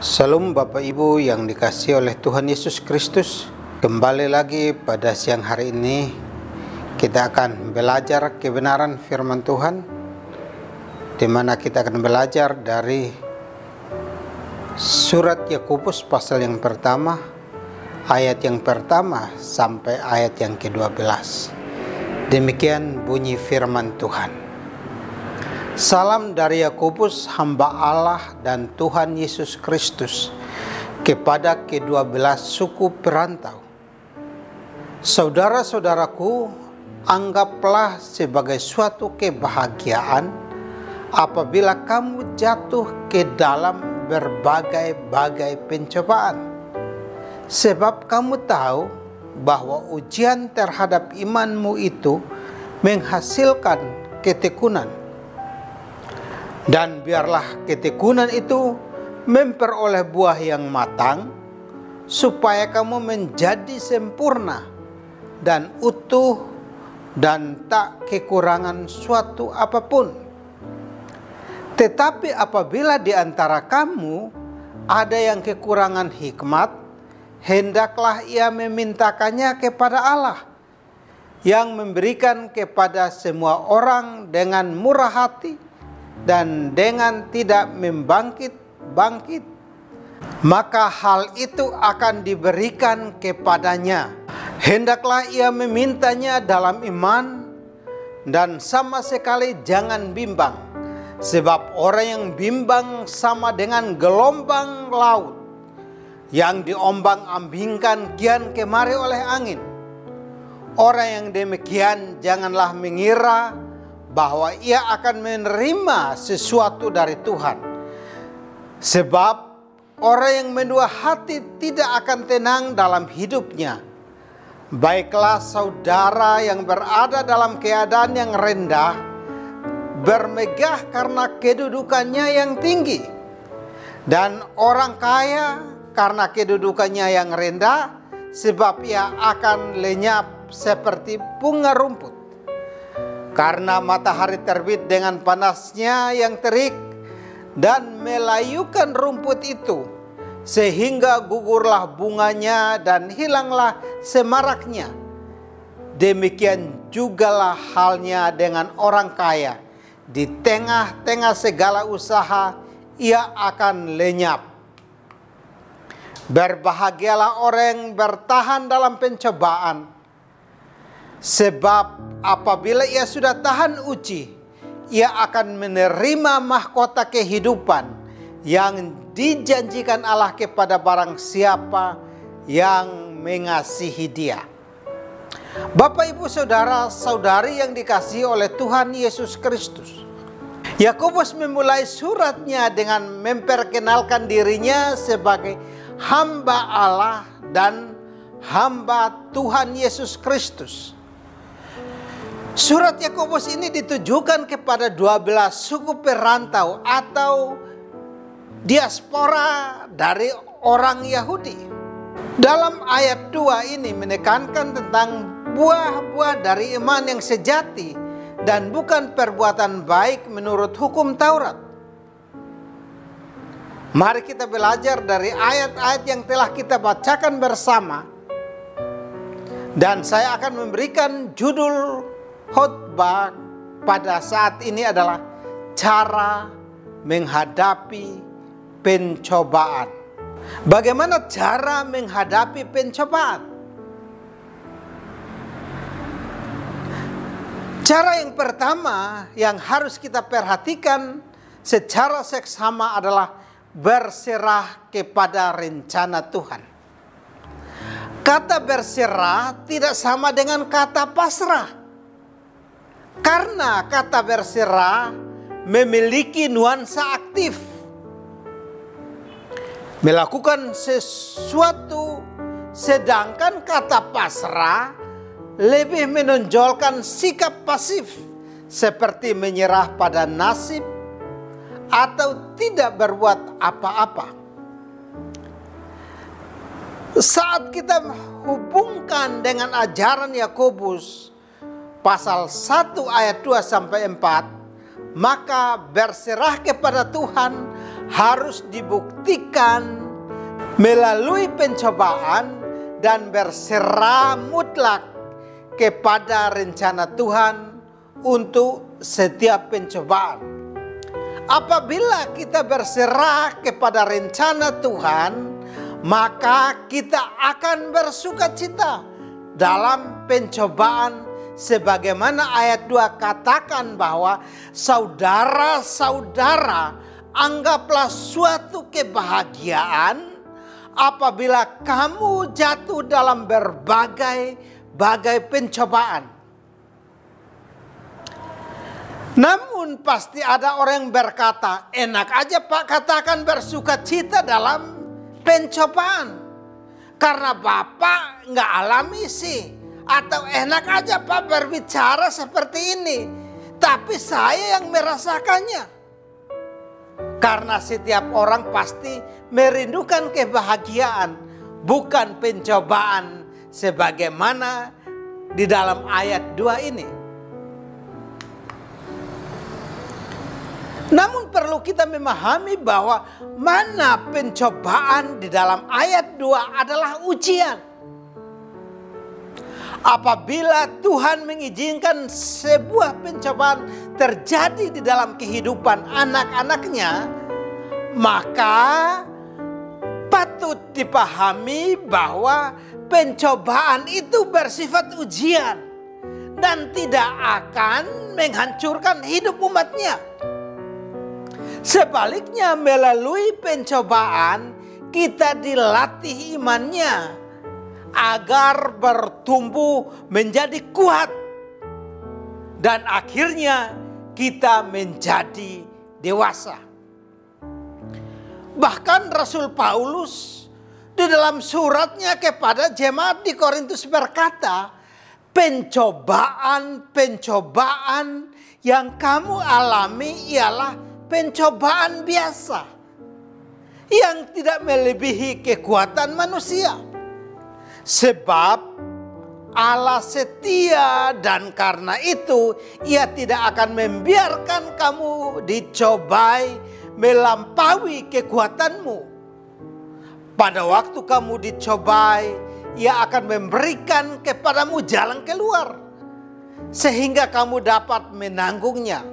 Salam Bapak Ibu yang dikasihi oleh Tuhan Yesus Kristus. Kembali lagi pada siang hari ini kita akan belajar kebenaran firman Tuhan, di mana kita akan belajar dari surat Yakobus pasal yang pertama, ayat yang pertama sampai ayat yang ke-12. Demikian bunyi firman Tuhan. Salam dari Yakobus, hamba Allah dan Tuhan Yesus Kristus, kepada ke-12 suku perantau. Saudara-saudaraku, anggaplah sebagai suatu kebahagiaan apabila kamu jatuh ke dalam berbagai-bagai pencobaan. Sebab kamu tahu bahwa ujian terhadap imanmu itu menghasilkan ketekunan. Dan biarlah ketekunan itu memperoleh buah yang matang, supaya kamu menjadi sempurna dan utuh dan tak kekurangan suatu apapun. Tetapi apabila di antara kamu ada yang kekurangan hikmat, hendaklah ia memintakannya kepada Allah, yang memberikan kepada semua orang dengan murah hati dan dengan tidak membangkit-bangkit, maka hal itu akan diberikan kepadanya. Hendaklah ia memintanya dalam iman dan sama sekali jangan bimbang, sebab orang yang bimbang sama dengan gelombang laut yang diombang-ambingkan kian kemari oleh angin. Orang yang demikian janganlah mengira bahwa ia akan menerima sesuatu dari Tuhan. Sebab orang yang mendua hati tidak akan tenang dalam hidupnya. Baiklah saudara yang berada dalam keadaan yang rendah, bermegah karena kedudukannya yang tinggi. Dan orang kaya karena kedudukannya yang rendah, sebab ia akan lenyap seperti bunga rumput. Karena matahari terbit dengan panasnya yang terik dan melayukan rumput itu, sehingga gugurlah bunganya dan hilanglah semaraknya. Demikian jugalah halnya dengan orang kaya. Di tengah-tengah segala usaha ia akan lenyap. Berbahagialah orang yang bertahan dalam pencobaan, sebab apabila ia sudah tahan uji, ia akan menerima mahkota kehidupan yang dijanjikan Allah kepada barang siapa yang mengasihi Dia. Bapak, Ibu, saudara-saudari yang dikasihi oleh Tuhan Yesus Kristus, Yakobus memulai suratnya dengan memperkenalkan dirinya sebagai hamba Allah dan hamba Tuhan Yesus Kristus. Surat Yakobus ini ditujukan kepada 12 suku perantau atau diaspora dari orang Yahudi. Dalam ayat 2 ini menekankan tentang buah-buah dari iman yang sejati dan bukan perbuatan baik menurut hukum Taurat. Mari kita belajar dari ayat-ayat yang telah kita bacakan bersama. Dan saya akan memberikan judul khotbah pada saat ini adalah cara menghadapi pencobaan. Bagaimana cara menghadapi pencobaan? Cara yang pertama yang harus kita perhatikan secara seksama adalah berserah kepada rencana Tuhan. Kata berserah tidak sama dengan kata pasrah. Karena kata berserah memiliki nuansa aktif, melakukan sesuatu, sedangkan kata pasrah lebih menonjolkan sikap pasif, seperti menyerah pada nasib atau tidak berbuat apa-apa. Saat kita hubungkan dengan ajaran Yakobus pasal 1 ayat 2 sampai 4, maka berserah kepada Tuhan harus dibuktikan melalui pencobaan dan berserah mutlak kepada rencana Tuhan untuk setiap pencobaan. Apabila kita berserah kepada rencana Tuhan, maka kita akan bersukacita dalam pencobaan, sebagaimana ayat 2 katakan bahwa saudara-saudara, anggaplah suatu kebahagiaan apabila kamu jatuh dalam berbagai pencobaan. Namun pasti ada orang yang berkata, enak aja Pak katakan bersukacita dalam pencobaan, karena Bapak nggak alami sih. Atau enak aja Pak berbicara seperti ini, tapi saya yang merasakannya. Karena setiap orang pasti merindukan kebahagiaan, bukan pencobaan sebagaimana di dalam ayat 2 ini. Namun perlu kita memahami bahwa mana pencobaan di dalam ayat 2 adalah ujian. Apabila Tuhan mengizinkan sebuah pencobaan terjadi di dalam kehidupan anak-anaknya, maka patut dipahami bahwa pencobaan itu bersifat ujian dan tidak akan menghancurkan hidup umatnya. Sebaliknya, melalui pencobaan kita dilatih imannya agar bertumbuh menjadi kuat, dan akhirnya kita menjadi dewasa. Bahkan Rasul Paulus di dalam suratnya kepada jemaat di Korintus berkata, pencobaan yang kamu alami ialah pencobaan biasa yang tidak melebihi kekuatan manusia. Sebab Allah setia, dan karena itu Ia tidak akan membiarkan kamu dicobai melampaui kekuatanmu. Pada waktu kamu dicobai, Ia akan memberikan kepadamu jalan keluar sehingga kamu dapat menanggungnya.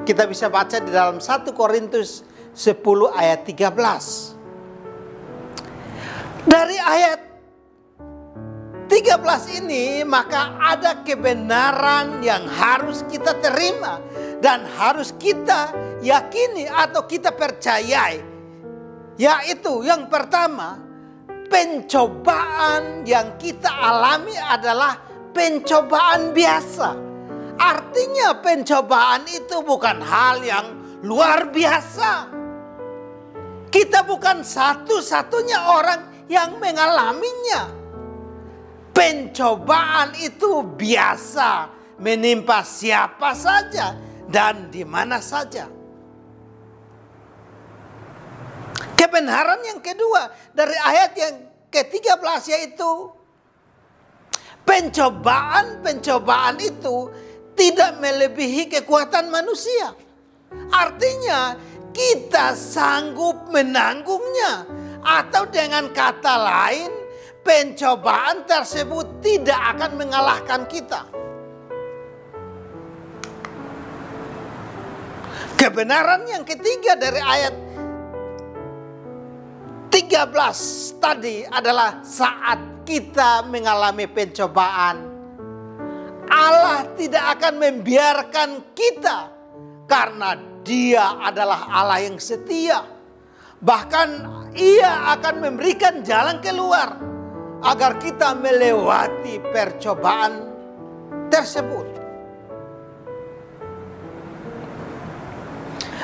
Kita bisa baca di dalam 1 Korintus 10 ayat 13. Dari ayat 13 ini maka ada kebenaran yang harus kita terima dan harus kita yakini atau kita percayai. Yaitu yang pertama, pencobaan yang kita alami adalah pencobaan biasa. Artinya pencobaan itu bukan hal yang luar biasa. Kita bukan satu-satunya orang yang mengalaminya. Pencobaan itu biasa menimpa siapa saja dan di mana saja. Kebenaran yang kedua dari ayat yang ke-13 yaitu pencobaan itu tidak melebihi kekuatan manusia. Artinya kita sanggup menanggungnya. Atau dengan kata lain, pencobaan tersebut tidak akan mengalahkan kita. Kebenaran yang ketiga dari ayat 13 tadi adalah saat kita mengalami pencobaan, Allah tidak akan membiarkan kita karena Dia adalah Allah yang setia. Bahkan Ia akan memberikan jalan keluar agar kita melewati percobaan tersebut.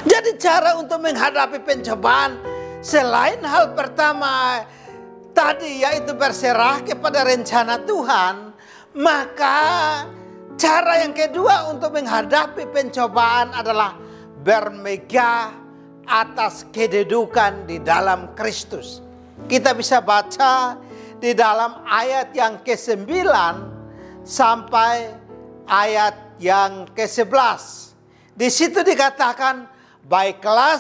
Jadi cara untuk menghadapi pencobaan selain hal pertama tadi yaitu berserah kepada rencana Tuhan, maka cara yang kedua untuk menghadapi pencobaan adalah bermegah atas kedudukan di dalam Kristus. Kita bisa baca di dalam ayat yang ke-9 sampai ayat yang ke-11. Di situ dikatakan, baiklah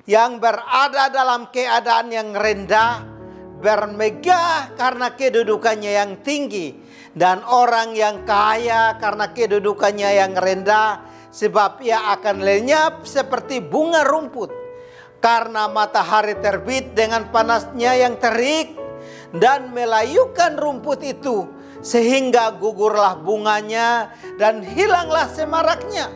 yang berada dalam keadaan yang rendah, bermegah karena kedudukannya yang tinggi, dan orang yang kaya karena kedudukannya yang rendah, sebab ia akan lenyap seperti bunga rumput, karena matahari terbit dengan panasnya yang terik dan melayukan rumput itu, sehingga gugurlah bunganya dan hilanglah semaraknya.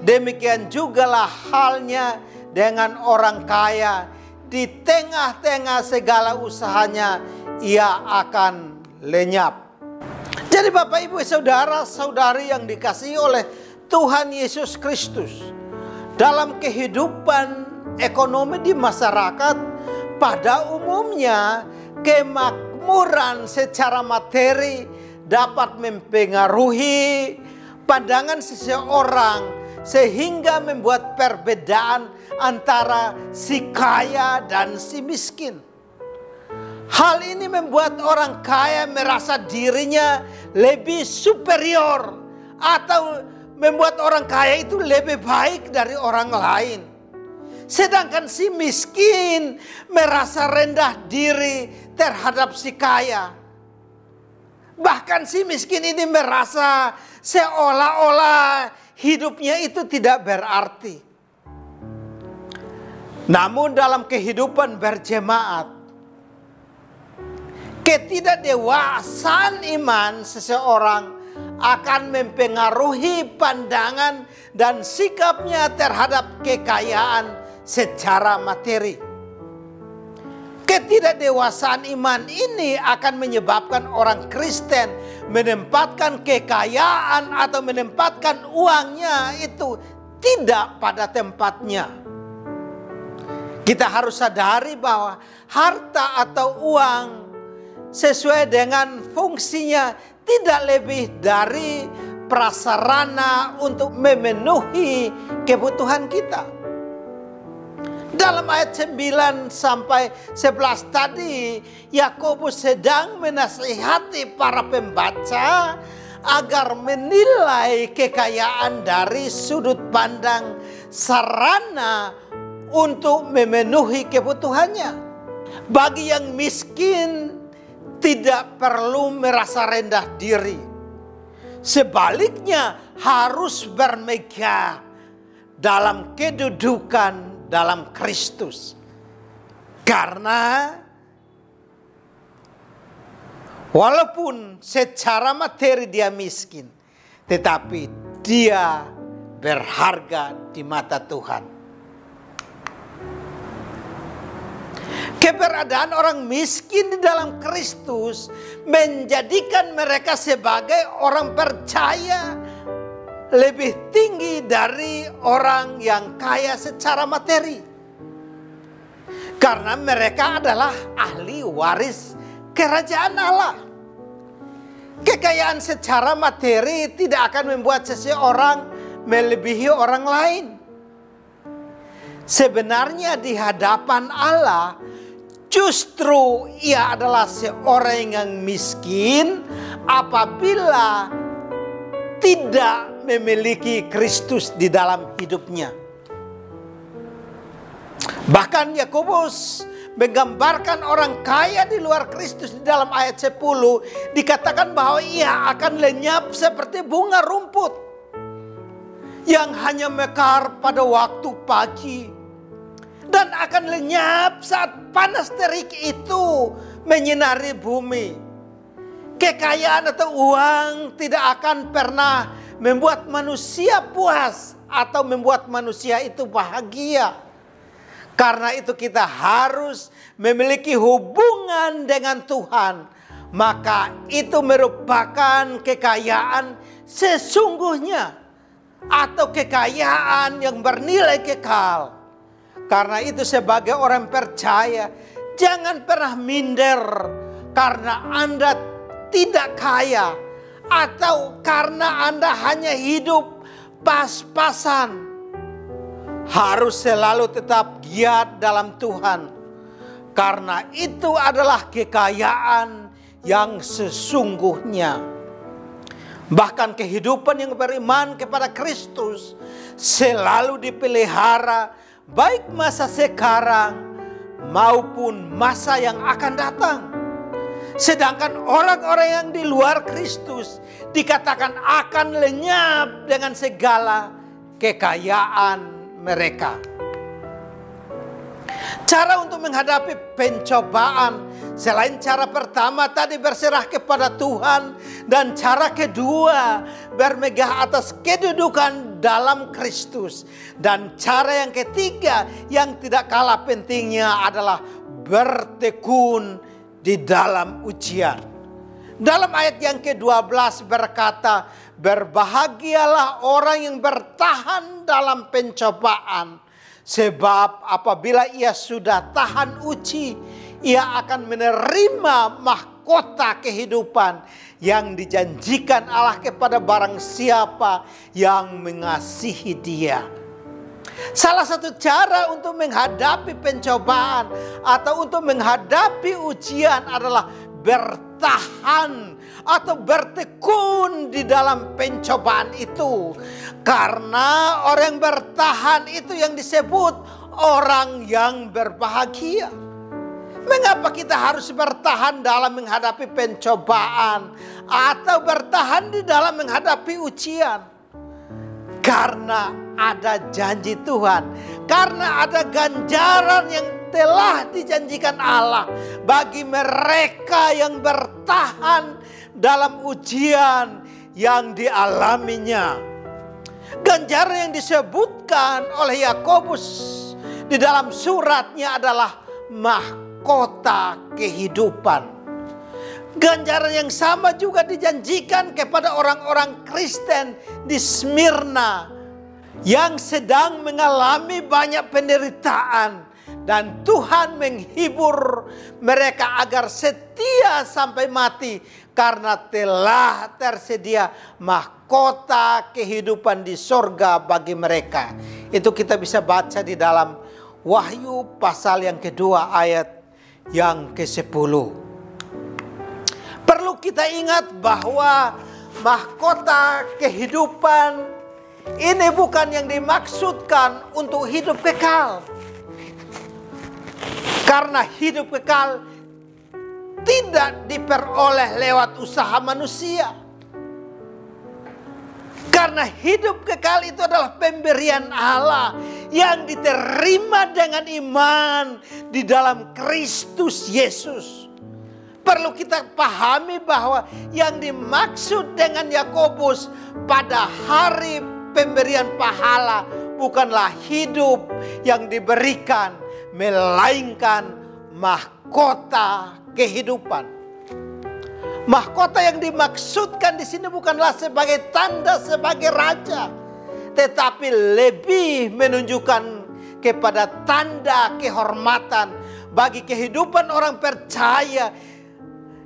Demikian jugalah halnya dengan orang kaya, di tengah-tengah segala usahanya ia akan lenyap. Jadi Bapak Ibu saudara-saudari yang dikasihi oleh Tuhan Yesus Kristus, dalam kehidupan ekonomi di masyarakat pada umumnya, kemakmuran secara materi dapat mempengaruhi pandangan seseorang, sehingga membuat perbedaan antara si kaya dan si miskin. Hal ini membuat orang kaya merasa dirinya lebih superior, atau membuat orang kaya itu lebih baik dari orang lain. Sedangkan si miskin merasa rendah diri terhadap si kaya. Bahkan si miskin ini merasa seolah-olah hidupnya itu tidak berarti. Namun dalam kehidupan berjemaat, ketidakdewasaan iman seseorang akan mempengaruhi pandangan dan sikapnya terhadap kekayaan secara materi. Ketidakdewasaan iman ini akan menyebabkan orang Kristen menempatkan kekayaan atau menempatkan uangnya itu tidak pada tempatnya. Kita harus sadari bahwa harta atau uang sesuai dengan fungsinya tidak lebih dari prasarana untuk memenuhi kebutuhan kita. Dalam ayat 9 sampai 11 tadi, Yakobus sedang menasihati para pembaca agar menilai kekayaan dari sudut pandang sarana untuk memenuhi kebutuhannya. Bagi yang miskin, tidak perlu merasa rendah diri. Sebaliknya, harus bermegah dalam kedudukan dalam Kristus. Karena walaupun secara materi dia miskin, tetapi dia berharga di mata Tuhan. Keberadaan orang miskin di dalam Kristus menjadikan mereka sebagai orang percaya lebih tinggi dari orang yang kaya secara materi. Karena mereka adalah ahli waris kerajaan Allah. Kekayaan secara materi tidak akan membuat seseorang melebihi orang lain. Sebenarnya di hadapan Allah, justru ia adalah seorang yang miskin apabila tidak memiliki Kristus di dalam hidupnya. Bahkan Yakobus menggambarkan orang kaya di luar Kristus di dalam ayat 10, dikatakan bahwa ia akan lenyap seperti bunga rumput yang hanya mekar pada waktu pagi dan akan lenyap saat panas terik itu menyinari bumi. Kekayaan atau uang tidak akan pernah membuat manusia puas atau membuat manusia itu bahagia. Karena itu kita harus memiliki hubungan dengan Tuhan. Maka itu merupakan kekayaan sesungguhnya atau kekayaan yang bernilai kekal. Karena itu sebagai orang percaya, jangan pernah minder karena Anda tidak kaya, atau karena Anda hanya hidup pas-pasan. Harus selalu tetap giat dalam Tuhan, karena itu adalah kekayaan yang sesungguhnya. Bahkan kehidupan yang beriman kepada Kristus selalu dipelihara baik masa sekarang maupun masa yang akan datang. Sedangkan orang-orang yang di luar Kristus dikatakan akan lenyap dengan segala kekayaan mereka. Cara untuk menghadapi pencobaan, selain cara pertama tadi berserah kepada Tuhan, dan cara kedua bermegah atas kedudukan dalam Kristus, dan cara yang ketiga yang tidak kalah pentingnya adalah bertekun di dalam ujian. Dalam ayat yang ke-12 berkata, berbahagialah orang yang bertahan dalam pencobaan, sebab apabila ia sudah tahan uji, ia akan menerima mahkota kehidupan yang dijanjikan Allah kepada barang siapa yang mengasihi Dia. Salah satu cara untuk menghadapi pencobaan atau untuk menghadapi ujian adalah bertahan atau bertekun di dalam pencobaan itu. Karena orang yang bertahan itu yang disebut orang yang berbahagia. Mengapa kita harus bertahan dalam menghadapi pencobaan atau bertahan di dalam menghadapi ujian? Karena ada janji Tuhan, karena ada ganjaran yang telah dijanjikan Allah bagi mereka yang bertahan dalam ujian yang dialaminya. Ganjaran yang disebutkan oleh Yakobus di dalam suratnya adalah mahkota kehidupan. Ganjaran yang sama juga dijanjikan kepada orang-orang Kristen di Smyrna yang sedang mengalami banyak penderitaan, dan Tuhan menghibur mereka agar setia sampai mati karena telah tersedia mahkota kehidupan di sorga bagi mereka. Itu kita bisa baca di dalam Wahyu pasal yang kedua ayat yang ke-10. Perlu kita ingat bahwa mahkota kehidupan ini bukan yang dimaksudkan untuk hidup kekal. Karena hidup kekal tidak diperoleh lewat usaha manusia. Karena hidup kekal itu adalah pemberian Allah yang diterima dengan iman di dalam Kristus Yesus. Perlu kita pahami bahwa yang dimaksud dengan Yakobus pada hari pemberian pahala bukanlah hidup yang diberikan, melainkan mahkota kehidupan. Mahkota yang dimaksudkan di sini bukanlah sebagai tanda sebagai raja, tetapi lebih menunjukkan kepada tanda kehormatan bagi kehidupan orang percaya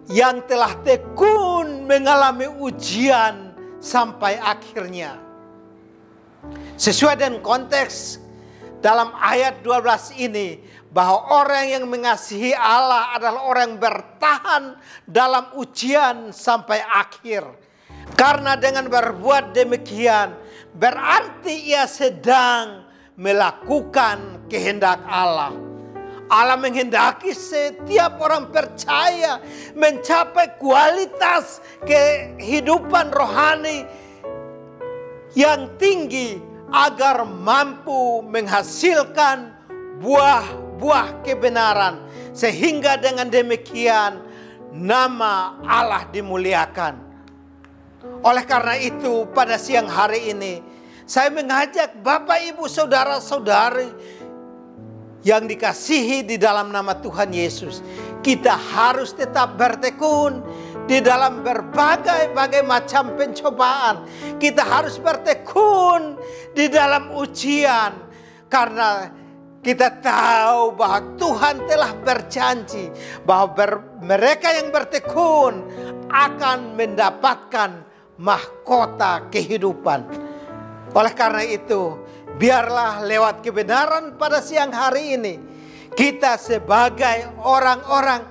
yang telah tekun mengalami ujian sampai akhirnya. Sesuai dengan konteks dalam ayat 12 ini, bahwa orang yang mengasihi Allah adalah orang yang bertahan dalam ujian sampai akhir. Karena dengan berbuat demikian, berarti ia sedang melakukan kehendak Allah. Allah menghendaki setiap orang percaya mencapai kualitas kehidupan rohani yang tinggi agar mampu menghasilkan buah-buah kebenaran, sehingga dengan demikian nama Allah dimuliakan. Oleh karena itu pada siang hari ini saya mengajak Bapak Ibu saudara-saudari yang dikasihi di dalam nama Tuhan Yesus, kita harus tetap bertekun di dalam berbagai macam pencobaan. Kita harus bertekun di dalam ujian, karena kita tahu bahwa Tuhan telah berjanji bahwa mereka yang bertekun akan mendapatkan mahkota kehidupan. Oleh karena itu, biarlah lewat kebenaran pada siang hari ini, kita sebagai orang-orang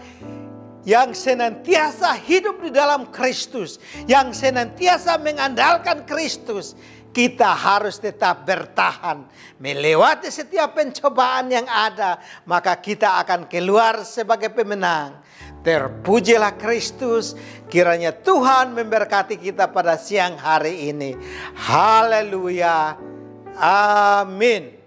yang senantiasa hidup di dalam Kristus, yang senantiasa mengandalkan Kristus, kita harus tetap bertahan. Melewati setiap pencobaan yang ada, maka kita akan keluar sebagai pemenang. Terpujilah Kristus, kiranya Tuhan memberkati kita pada siang hari ini. Haleluya. Amin.